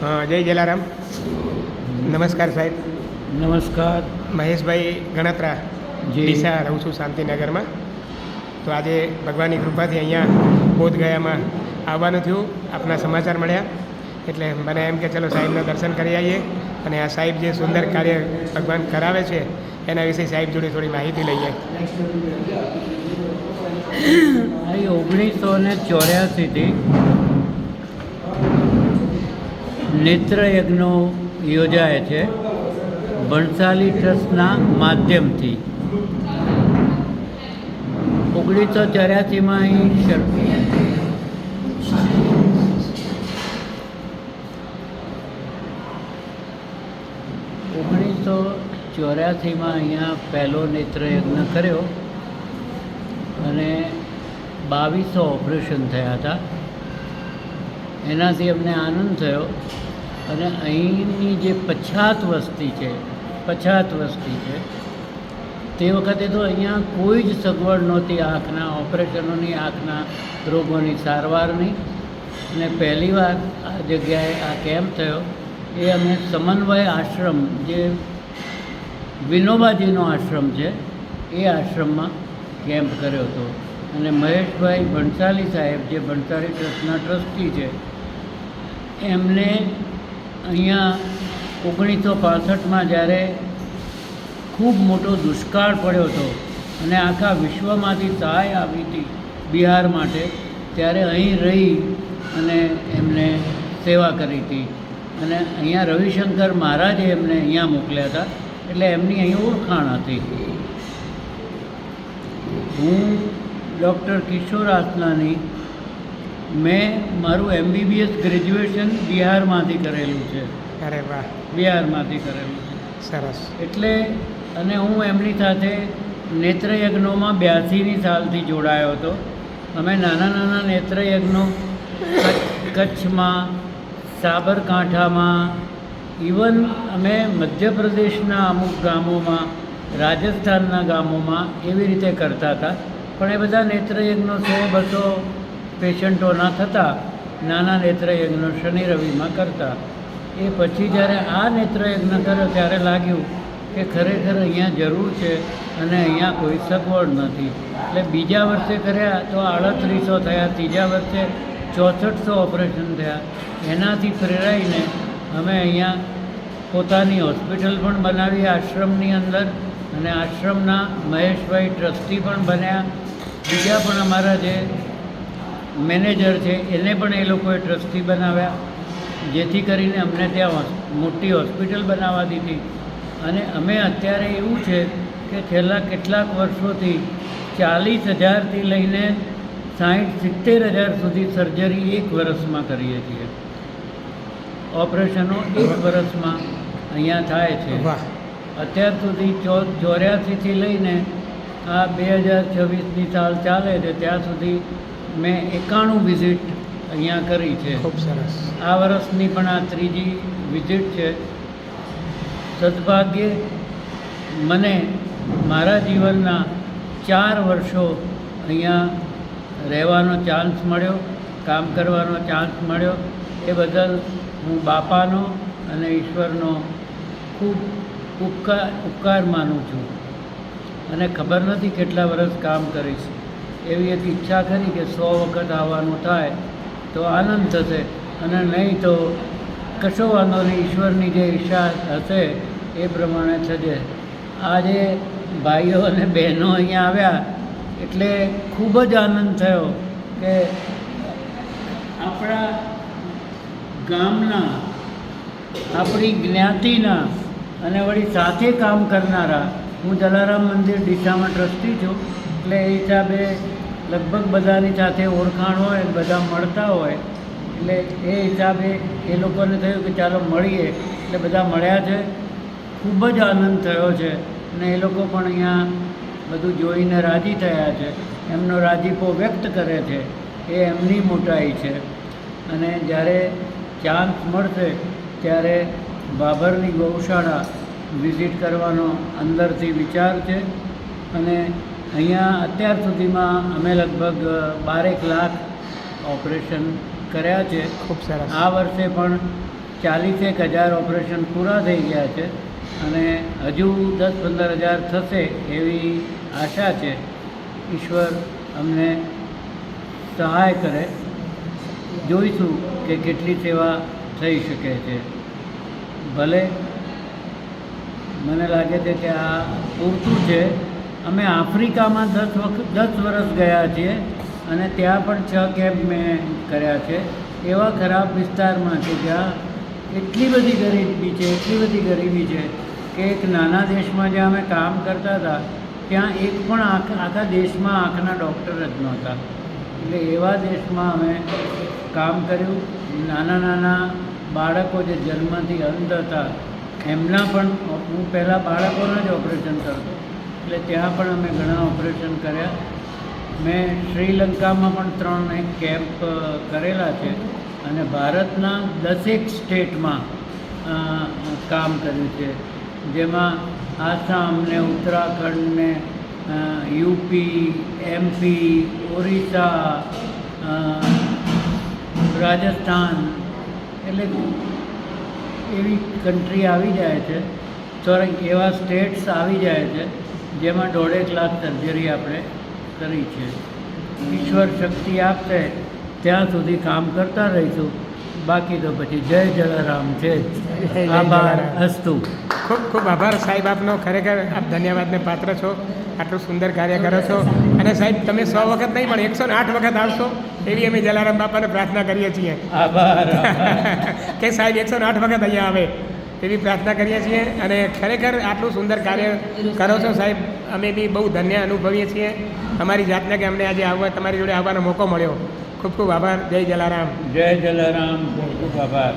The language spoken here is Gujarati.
જય જલારામ. નમસ્કાર સાહેબ. નમસ્કાર. મહેશભાઈ ગણત્રા, જી. ડીસા રહું છું, શાંતિનગરમાં. તો આજે ભગવાનની કૃપાથી અહીંયા બોધગયામાં આવવાનું થયું. આપના સમાચાર મળ્યા એટલે મને એમ કે ચલો સાહેબના દર્શન કરી આવીએ અને આ સાહેબ જે સુંદર કાર્ય ભગવાન કરાવે છે એના વિશે સાહેબ જોડે થોડી માહિતી લઈએ. અહીં 1984થી નેત્રયજ્ઞો યોજાય છે ભણસાલી ટ્રસ્ટના માધ્યમથી. 1984માં અહીં 1984માં અહીંયા પહેલો નેત્રયજ્ઞ કર્યો અને 2200 ઓપરેશન થયા હતા. એનાથી અમને આનંદ થયો અને અહીંની જે પછાત વસ્તી છે તે વખતે તો અહીંયા કોઈ જ સગવડ નહોતી આંખના ઓપરેશનોની, આંખના રોગોની સારવારની. અને પહેલીવાર આ જગ્યાએ આ કેમ્પ થયો એ અમે સમન્વય આશ્રમ, જે વિનોબાજીનો આશ્રમ છે, એ આશ્રમમાં કેમ્પ કર્યો હતો. અને મહેશભાઈ ભણસાલી સાહેબ, જે ભણસાલી ટ્રસ્ટના ટ્રસ્ટી છે, એમને અહીંયા 1965માં જ્યારે ખૂબ મોટો દુષ્કાળ પડ્યો હતો અને આખા વિશ્વમાંથી સહાય આવી હતી બિહાર માટે, ત્યારે અહીં રહી અને એમને સેવા કરી હતી. અને અહીંયા રવિશંકર મહારાજે એમને અહીંયા મોકલ્યા હતા, એટલે એમની અહીં ઓળખાણ હતી. હું ડૉક્ટર કિશોર આસનાની, મેં મારું MBBS ગ્રેજ્યુએશન બિહારમાંથી કરેલું છે. અરે વાહ, બિહારમાંથી કરેલું છે. સરસ. એટલે અને હું એમની સાથે નેત્રયજ્ઞોમાં 82ની સાલથી જોડાયો હતો. અમે નાના નાના નેત્રયજ્ઞો કચ્છમાં, સાબરકાંઠામાં, ઇવન અમે મધ્યપ્રદેશના અમુક ગામોમાં, રાજસ્થાનના ગામોમાં એવી રીતે કરતા હતા. પણ એ બધા નેત્રયજ્ઞો 100-200 પેશન્ટોના થતા નાના નેત્રયજ્ઞો શનિ રવિમાં કરતા. એ પછી જ્યારે આ નેત્રયજ્ઞ કર્યો ત્યારે લાગ્યું કે ખરેખર અહીંયા જરૂર છે અને અહીંયા કોઈ સગવડ નથી. એટલે બીજા વર્ષે કર્યા તો 3800 થયા, ત્રીજા વર્ષે 6400 ઓપરેશન થયા. એનાથી પ્રેરાઈને અમે અહીંયા પોતાની હોસ્પિટલ પણ બનાવી આશ્રમની અંદર, અને આશ્રમના મહેશભાઈ ટ્રસ્ટી પણ બન્યા. બીજા પણ અમારા જે મેનેજર છે એને પણ એ લોકોએ ટ્રસ્ટી બનાવ્યા, જેથી કરીને અમને ત્યાં મોટી હોસ્પિટલ બનાવવા દીધી. અને અમે અત્યારે એવું છે કે છેલ્લા કેટલાક વર્ષોથી 40,000થી લઈને 60-70,000 સુધી સર્જરી એક વર્ષમાં કરીએ છીએ. ઓપરેશનો એક વર્ષમાં અહીંયા થાય છે. અત્યાર સુધી 84થી લઈને આ 2026ની સાલ ચાલે છે ત્યાં સુધી મેં 91 વિઝિટ અહીંયા કરી છે. ખૂબ સરસ. આ વર્ષની પણ આ ત્રીજી વિઝિટ છે. સદભાગ્યે મને મારા જીવનના 4 વર્ષો અહીંયા રહેવાનો ચાન્સ મળ્યો, કામ કરવાનો ચાન્સ મળ્યો. એ બદલ હું બાપાનો અને ઈશ્વરનો ખૂબ ઉપકાર માનું છું. અને ખબર નથી કેટલા વર્ષ કામ કરીશ. એવી એક ઈચ્છા કરી કે 100 વખત આવવાનું થાય તો આનંદ થશે, અને નહીં તો કશો વાંધો નહીં, ઈશ્વરની જે ઈચ્છા હશે એ પ્રમાણે થશે. આજે ભાઈઓ અને બહેનો અહીંયા આવ્યા એટલે ખૂબ જ આનંદ થયો કે આપણા ગામના, આપણી જ્ઞાતિના અને વળી સાથે કામ કરનારા, હું જલારામ મંદિર ડીસામાં ટ્રસ્ટી છું, એટલે એ હિસાબે લગભગ બધાની સાથે ઓળખાણ હોય, બધા મળતા હોય, એટલે એ હિસાબે એ લોકોને થયું કે ચાલો મળીએ, એટલે બધા મળ્યા છે. ખૂબ જ આનંદ થયો છે અને એ લોકો પણ અહીંયા બધું જોઈને રાજી થયા છે, એમનો રાજીપો વ્યક્ત કરે છે. એ એમની મોટાઈ છે. અને જ્યારે ચાન્સ મળશે ત્યારે બાબરની ગૌશાળા વિઝિટ કરવાનો અંદરથી વિચાર છે. અને અહીંયા અત્યાર સુધીમાં અમે લગભગ 12 લાખ ઓપરેશન કર્યા છે. ખૂબ સરસ. આ વર્ષે પણ 40,000 ઓપરેશન પૂરા થઈ ગયા છે અને હજુ 10-15,000 થશે એવી આશા છે. ઈશ્વર અમને સહાય કરે. જોઈશું કે કેટલી સેવા થઈ શકે છે. ભલે મને લાગે છે કે આ પૂરતું છે. અમે આફ્રિકામાં 10 વર્ષ ગયા છીએ અને ત્યાં પણ 6 કેમ્પ મેં કર્યા છે. એવા ખરાબ વિસ્તારમાં છે જ્યાં એટલી બધી ગરીબી છે કે એક નાના દેશમાં જ્યાં અમે કામ કરતા હતા ત્યાં એક પણ આખા દેશમાં આંખના ડૉક્ટર જ નહોતા. એટલે એવા દેશમાં અમે કામ કર્યું. નાના બાળકો જે જન્મથી અંધ હતા એમના પણ હું પહેલાં બાળકોના જ ઓપરેશન કરતો, એટલે ત્યાં પણ અમે ઘણા ઓપરેશન કર્યા. મેં શ્રીલંકામાં પણ 3 કેમ્પ કરેલા છે અને ભારતના 10 સ્ટેટમાં કામ કર્યું છે, જેમાં આસામ ને ઉત્તરાખંડ ને યુપી, MP, ઓરિસ્સા, રાજસ્થાન, એટલે એવી કન્ટ્રી આવી જાય છે, એવા સ્ટેટ્સ આવી જાય છે જેમાં 1.5 લાખ સર્જરી આપણે કરી છે. ઈશ્વર શક્તિ આપશે ત્યાં સુધી કામ કરતા રહીશું. બાકી તો પછી જય જલારામ છે. આભાર. અસ્તુ. ખૂબ ખૂબ આભાર સાહેબ આપનો. ખરેખર આપ ધન્યવાદને પાત્ર છો. આટલું સુંદર કાર્ય કરો છો અને સાહેબ તમે 100 વખત નહીં પણ 108 વખત આવશો એવી અમે જલારામ બાપાને પ્રાર્થના કરીએ છીએ. આભાર. કે સાહેબ 108 વખત અહીંયા આવે એવી પ્રાર્થના કરીએ છીએ. અને ખરેખર આટલું સુંદર કાર્ય કરો છો સાહેબ. અમે બી બહુ ધન્ય અનુભવીએ છીએ અમારી જાતને કે અમને આજે તમારી જોડે આવવાનો મોકો મળ્યો. ખૂબ ખૂબ આભાર. જય જલારામ. જય જલારામ. ખૂબ ખૂબ આભાર.